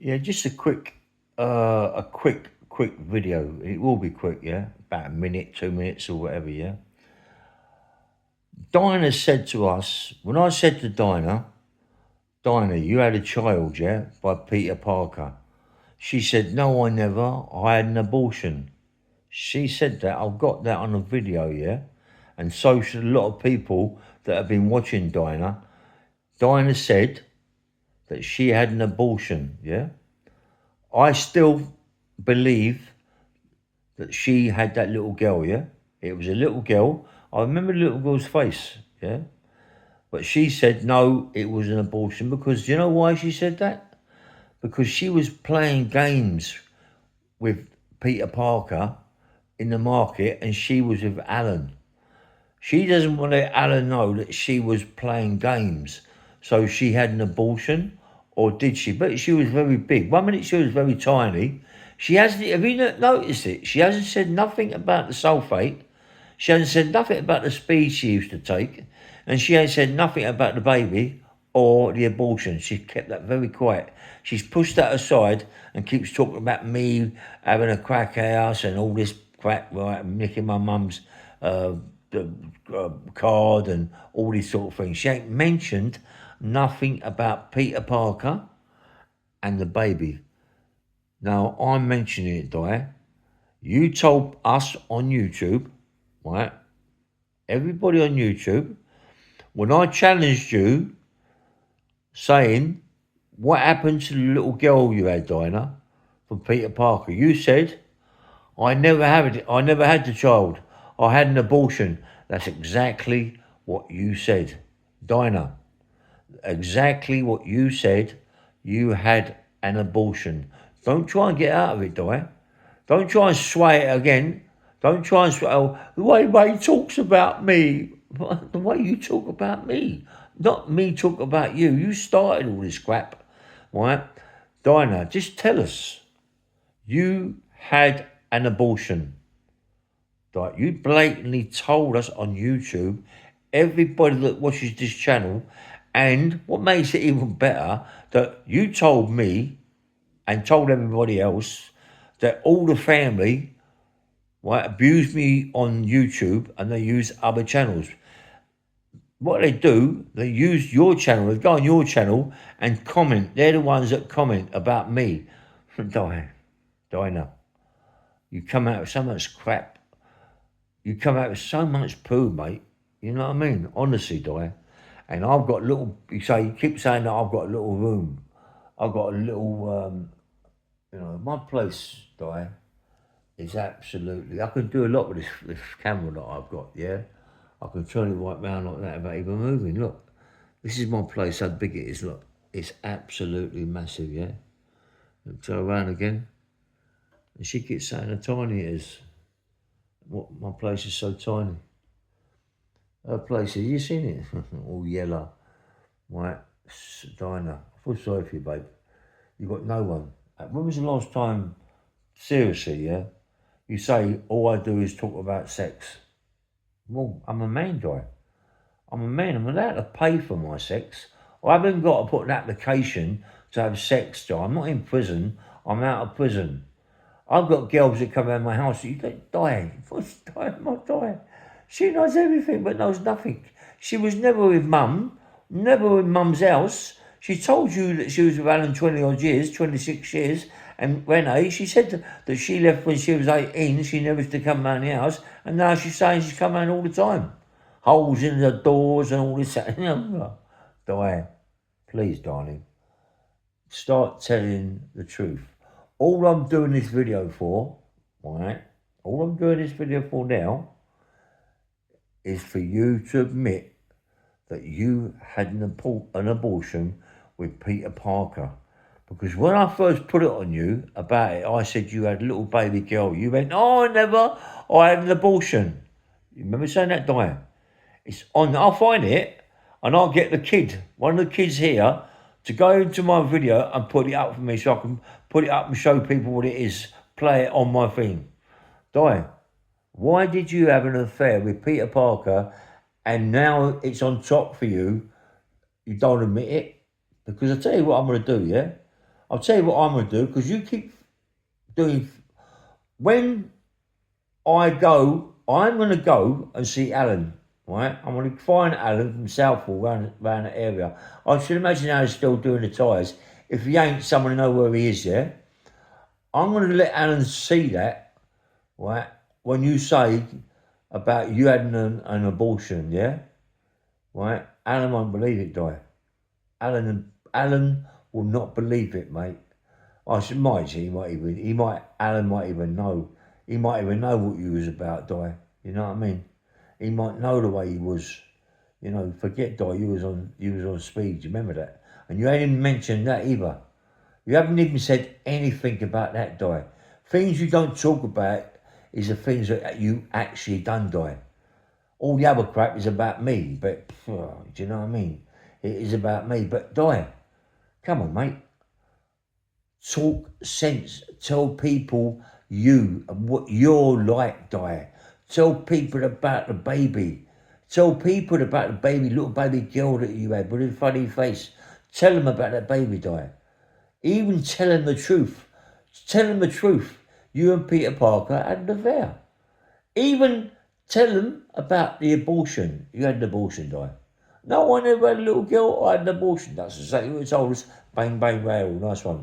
Yeah, just a quick video. It will be quick, yeah, about a minute, 2 minutes, or whatever. Yeah. Dinah said to us when I said to Dinah, you had a child, yeah, by Peter Parker. She said, no, I never. I had an abortion. She said that. I've got that on a video, yeah, and so should a lot of people that have been watching Dinah. Dinah said that she had an abortion, yeah. I still believe that she had that little girl, yeah? It was a little girl. I remember the little girl's face, yeah? But she said, no, it was an abortion because do you know why she said that? Because she was playing games with Peter Parker in the market and she was with Alan. She doesn't want to let Alan know that she was playing games. So she had an abortion, or did she? But she was very big. 1 minute she was very tiny. She hasn't, have you noticed it? She hasn't said nothing about the sulfate. She hasn't said nothing about the speed she used to take. And she ain't said nothing about the baby or the abortion. She kept that very quiet. She's pushed that aside and keeps talking about me having a crack house and all this crap, right? Nicking my mum's uh, the, card and all these sort of things. She ain't mentioned nothing about Peter Parker and the baby. Now, I'm mentioning it, Di. You told us on YouTube, right? Everybody on YouTube, when I challenged you saying, what happened to the little girl you had, Dinah, from Peter Parker? You said, I never had the child. I had an abortion. That's exactly what you said. Dinah, exactly what you said. You had an abortion. Don't try and get out of it, Di. Don't try and sway it again. Don't try and sway. Oh, the way he talks about me, the way you talk about me, not me talk about you. You started all this crap, right? Dinah, just tell us you had an abortion. Right? You blatantly told us on YouTube, everybody that watches this channel, and what makes it even better, that you told me and told everybody else that all the family, right, abused me on YouTube and they use other channels. What they do, they use your channel, they go on your channel and comment. They're the ones that comment about me. Dinah, you come out with so much crap. You come out with so much poo, mate. You know what I mean? Honestly, Di. And I've got little, you keep saying that I've got a little room. I've got a little, my place, Di, is absolutely, I can do a lot with this camera that I've got, yeah? I can turn it right round like that without even moving. Look, this is my place, how big it is, look. It's absolutely massive, yeah? Turn around again. And she keeps saying how tiny it is. What, my place is so tiny. Her place, have you seen it? All yellow, right? Dinah, I feel sorry for you, babe. You got no one. When was the last time, seriously, yeah? You say all I do is talk about sex. Well, I'm a man, Di. I'm a man. I'm allowed to pay for my sex. I haven't got to put an application to have sex, Di. I'm not in prison. I'm out of prison. I've got girls that come around my house. You don't die. What's die? Not die. She knows everything but knows nothing. She was never with mum, never in mum's house. She told you that she was with Alan 20 odd years, 26 years. And Renee, she said that she left when she was 18. She never used to come around the house. And now she's saying she's come around all the time. Holes in the doors and all this. Di, please, darling, start telling the truth. All I'm doing this video for, right? All I'm doing this video for now is for you to admit that you had an abortion with Peter Parker. Because when I first put it on you about it, I said you had a little baby girl. You went, oh, never. I had an abortion. You remember saying that, Diane? It's on. I'll find it and I'll get the kid, one of the kids here, to go into my video and put it up for me so I can put it up and show people what it is. Play it on my thing. Di, why did you have an affair with Peter Parker and now it's on top for you? You don't admit it? Because I tell you what I'm going to do, yeah? I'll tell you what I'm going to do, because you keep doing... When I'm going to go and see Alan, right? I'm going to find Alan from Southall, round the area. I should imagine Alan's still doing the tyres. If he ain't, someone know where he is, yeah? I'm going to let Alan see that, right? When you say about you having an abortion, yeah? Right? Alan won't believe it, Di. Alan will not believe it, mate. Alan might even know. He might even know what you was about, Di. You know what I mean? He might know the way he was. You know, forget, Di, you was on speed. Do you remember that? And you ain't even mentioned that either. You haven't even said anything about that, Di. Things you don't talk about is the things that you actually done, Di. All the other crap is about me, but do you know what I mean? It is about me, but Di, come on, mate. Talk sense. Tell people you and what you're like, Di. Tell people about the baby. Tell people about the baby, little baby girl that you had with a funny face. Tell them about that baby, Di. Even tell them the truth. Tell them the truth. You and Peter Parker had an affair. Even tell them about the abortion. You had an abortion, Di. No one ever had a little girl. I had an abortion. That's exactly what it told us. Bang, bang, rail. Nice one.